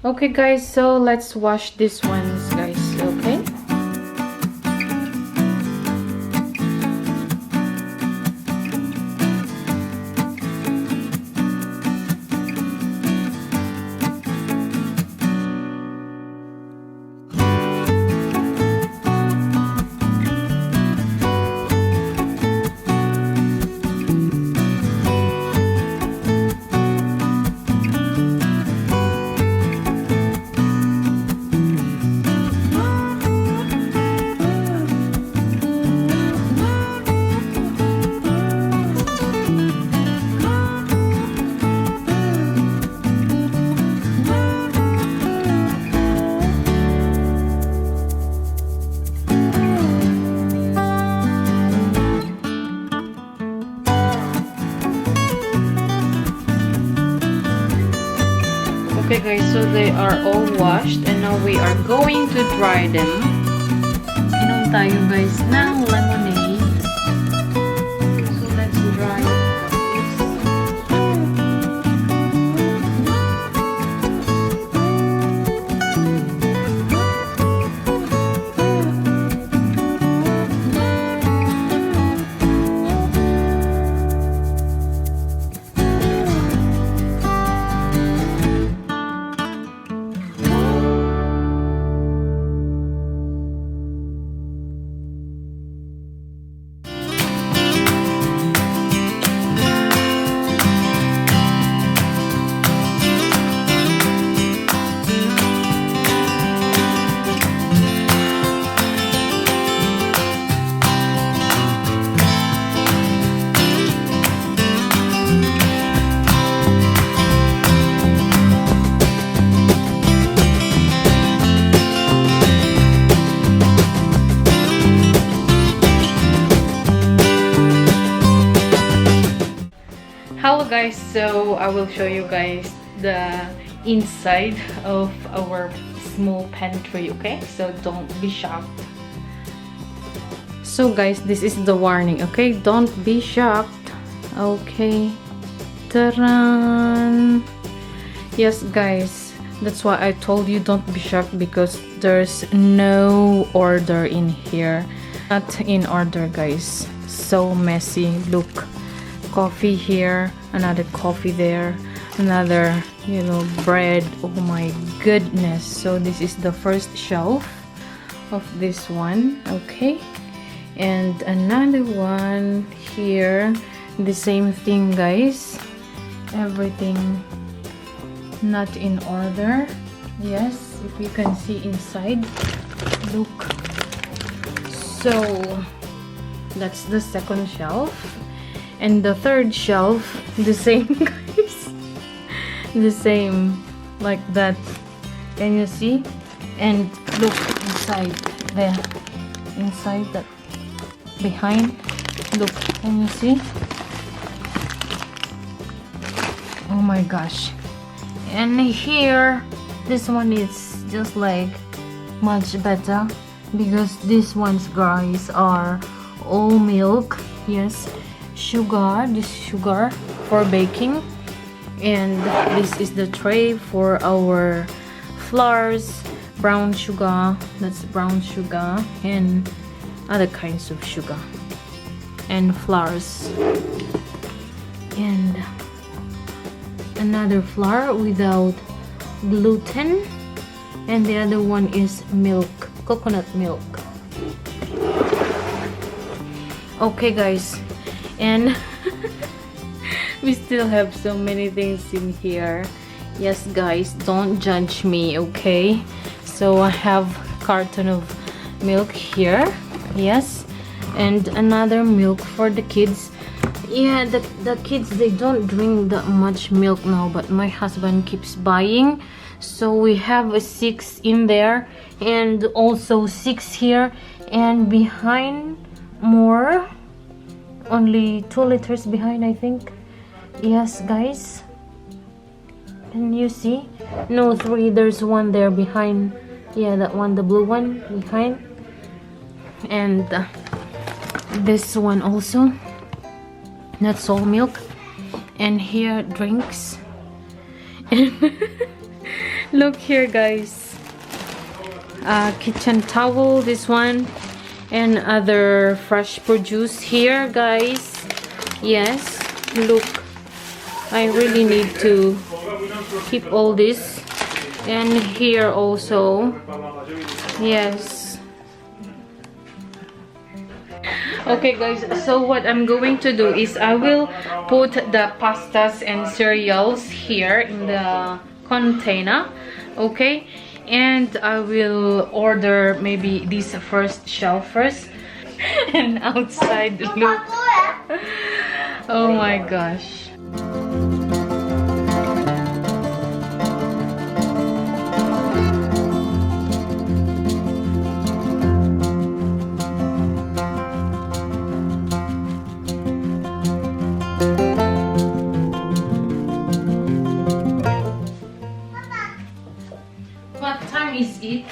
Okay guys, so let's wash these ones guys, okay? Okay guys, so they are all washed and now we are going to dry them. Inom tayo guys ng lemonade. So let's dry this. Hello guys, so I will show you guys the inside of our small pantry, okay? So don't be shocked. So guys, this is the warning, okay? Don't be shocked, okay? Ta-da! Yes guys, that's why I told you don't be shocked, because there's no order in here. Not in order guys, so messy. Look, coffee here, another coffee there, another, you know, bread. Oh my goodness. So this is the first shelf of this one, okay? And another one here, the same thing guys, everything not in order. Yes, if you can see inside, look. So that's the second shelf. And the third shelf, the same guys, the same like that. Can you see? And look inside there, inside that, behind, look, can you see? Oh my gosh. And here, this one is just like much better, because these ones guys are all milk. Yes, sugar, this sugar for baking, and this is the tray for our flours, brown sugar, that's brown sugar, and other kinds of sugar, and flours, and another flour without gluten, and the other one is milk, coconut milk. Okay guys, and we still have so many things in here. Yes guys, don't judge me, okay? So I have carton of milk here, yes, and another milk for the kids. Yeah, the kids, they don't drink that much milk now, but my husband keeps buying, so we have a 6 in there, and also 6 here, and behind more, only 2 liters behind, I think. Yes guys, can you see? No, 3, there's one there behind. Yeah, that one, the blue one behind, and this one also, that's all milk. And here drinks, and Look here, guys. Kitchen towel, this one, and other fresh produce here, guys. Yes, look. I really need to keep all this. And here also. Yes. Okay, guys, so what I'm going to do is I will put the pastas and cereals here in the container. Okay, and I will order maybe this first shelf first. And outside, look. Oh my gosh. What time is it?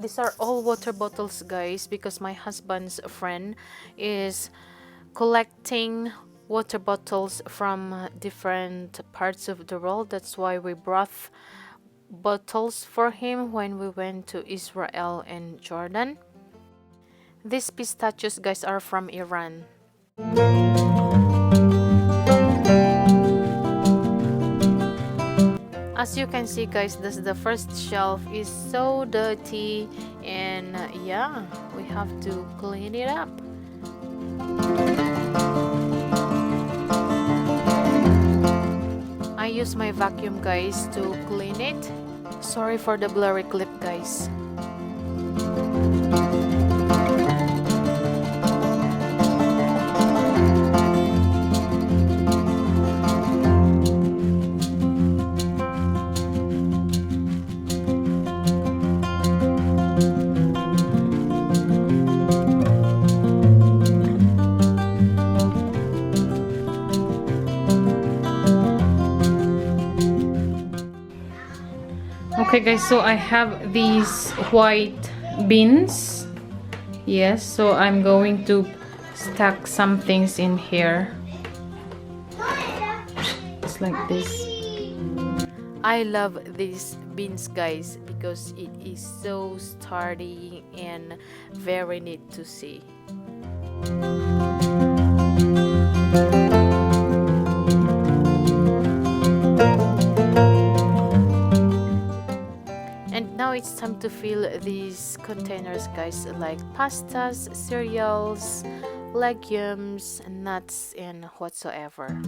These are all water bottles, guys, because my husband's friend is collecting water bottles from different parts of the world. That's why we brought bottles for him when we went to Israel and Jordan. These pistachios, guys, are from Iran. As you can see, guys, the first shelf is so dirty, and yeah, we have to clean it up. I use my vacuum, guys, to clean it. Sorry for the blurry clip, guys. Okay, guys, so I have these white beans. Yes, so I'm going to stack some things in here. It's like this. I love these beans, guys, because it is so sturdy and very neat to see. And now it's time to fill these containers, guys, like pastas, cereals, legumes, nuts, and whatsoever.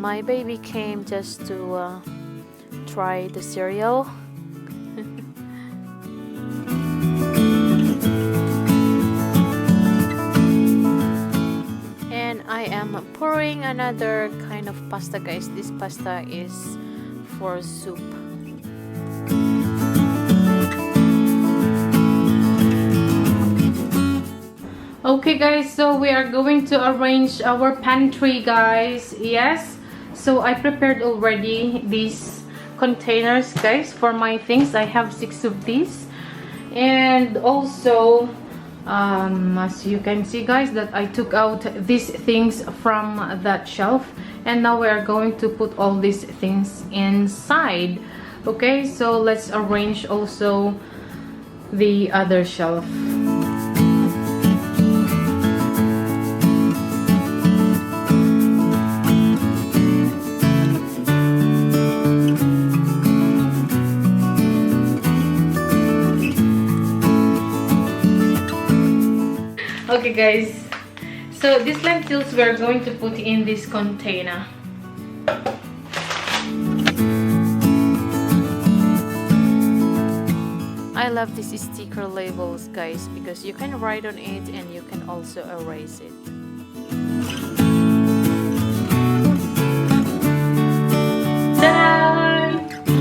My baby came just to try the cereal. And I am pouring another kind of pasta, guys. This pasta is for soup. Okay, guys, so we are going to arrange our pantry, guys. Yes, so I prepared already these containers, guys, for my things. I have 6 of these, and also as you can see, guys, that I took out these things from that shelf, and now we are going to put all these things inside. Okay, so let's arrange also the other shelf. Okay, guys, so these lentils we're going to put in this container. I love these sticker labels, guys, because you can write on it and you can also erase it. Ta-da!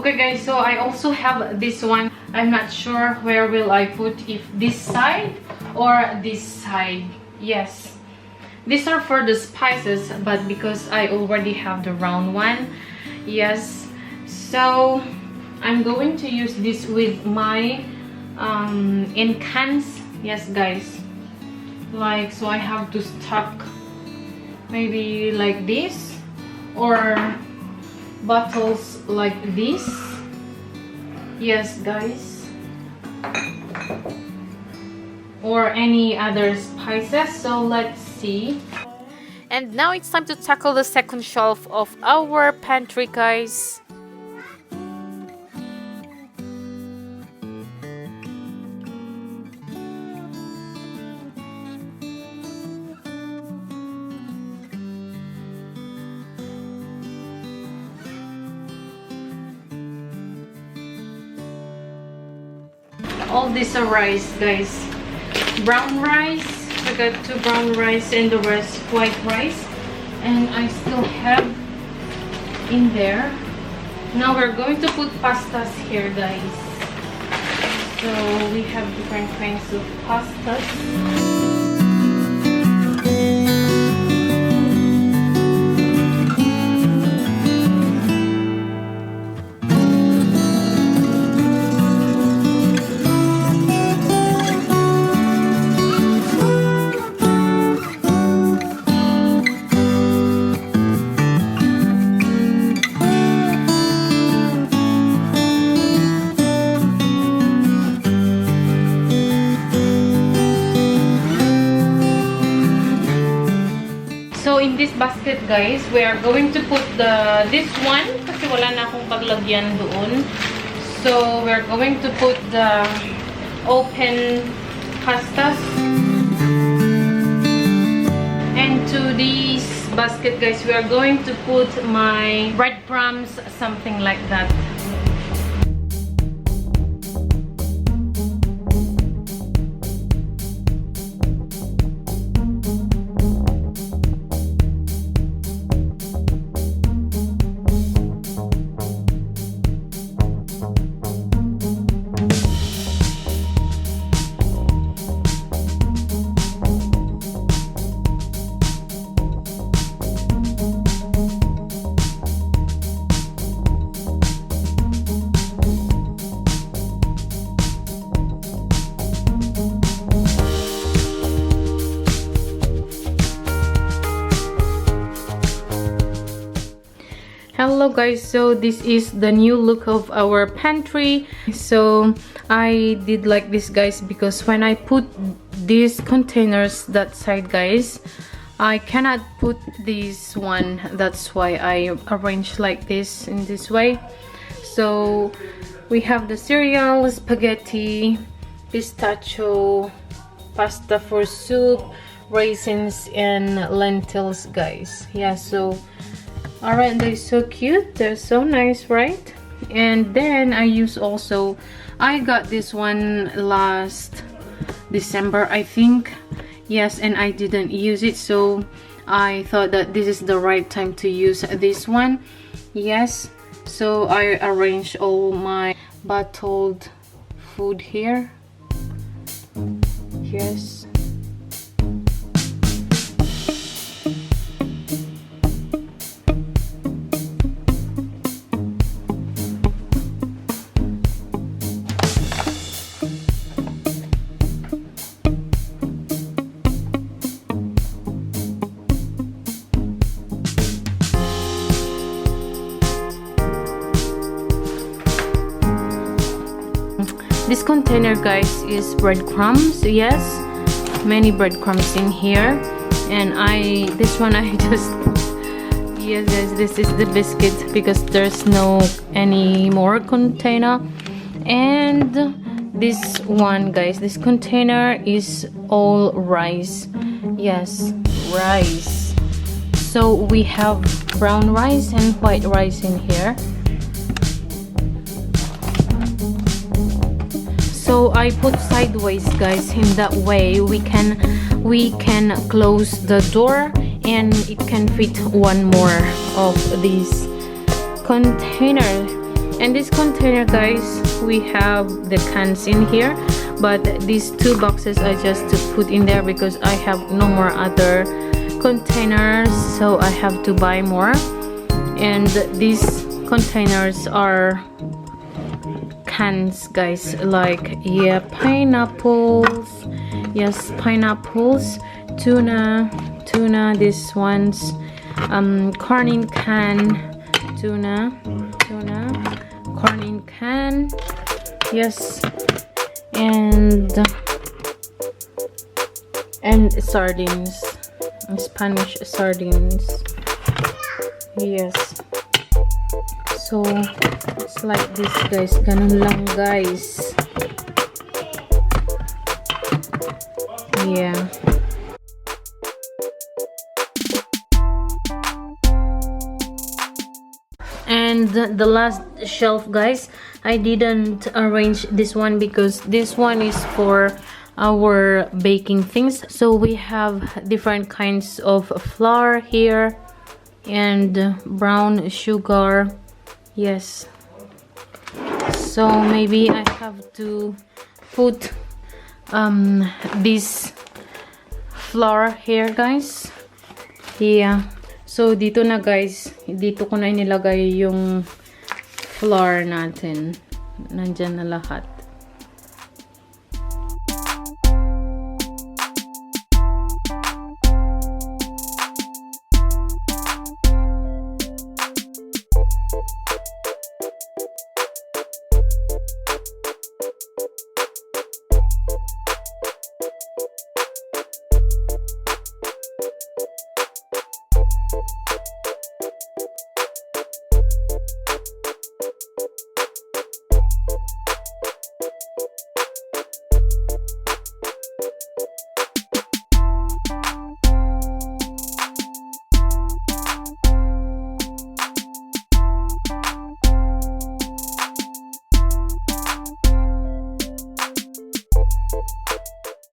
Okay guys, so I also have this one. I'm not sure where will I put, if this side or this side. Yes, these are for the spices, but because I already have the round one, yes, so I'm going to use this with my in cans. Yes guys, like, so I have to stock maybe like this, or bottles like this. Yes guys, or any other spices. So let's see. And now it's time to tackle the second shelf of our pantry, guys. All this are rice, guys. Brown rice. I got 2 brown rice and the rest white rice. And I still have in there. Now we're going to put pastas here, guys. So we have different kinds of pastas. So in this basket, guys, we are going to put this one kasi wala na akong paglagyan doon. So we're going to put the open pastas. And to this basket, guys, we are going to put my breadcrumbs, something like that. Hello guys, so this is the new look of our pantry. So I did like this, guys, because when I put these containers that side, guys, I cannot put this one. That's why I arranged like this, in this way. So we have the cereal, spaghetti, pistachio, pasta for soup, raisins, and lentils, guys. Yeah, so alright, they're so cute, they're so nice, right? And then I use also, I got this one last December, I think. Yes, and I didn't use it, so I thought that this is the right time to use this one. Yes, so I arranged all my bottled food here. Yes. This container, guys, is breadcrumbs. Yes, many breadcrumbs in here. And this one I just, yes, this is the biscuit because there's no any more container. And this one, guys, this container is all rice. Yes, rice. So we have brown rice and white rice in here. So I put sideways, guys, in that way we can close the door and it can fit one more of these container. And this container, guys, we have the cans in here, but these 2 boxes I just put in there because I have no more other containers, so I have to buy more. And these containers are cans, guys, like, yeah, pineapples, yes, pineapples, tuna, this one's corn in can, tuna, corn in can, yes, and sardines, Spanish sardines, yes. So it's like this, guys, ganun lang, guys, yeah. And the last shelf, guys, I didn't arrange this one because this one is for our baking things. So we have different kinds of flour here and brown sugar, yes. So maybe I have to put this flour here, guys, yeah. So dito na, guys, dito ko na inilagay yung flour natin. Nandyan na lahat.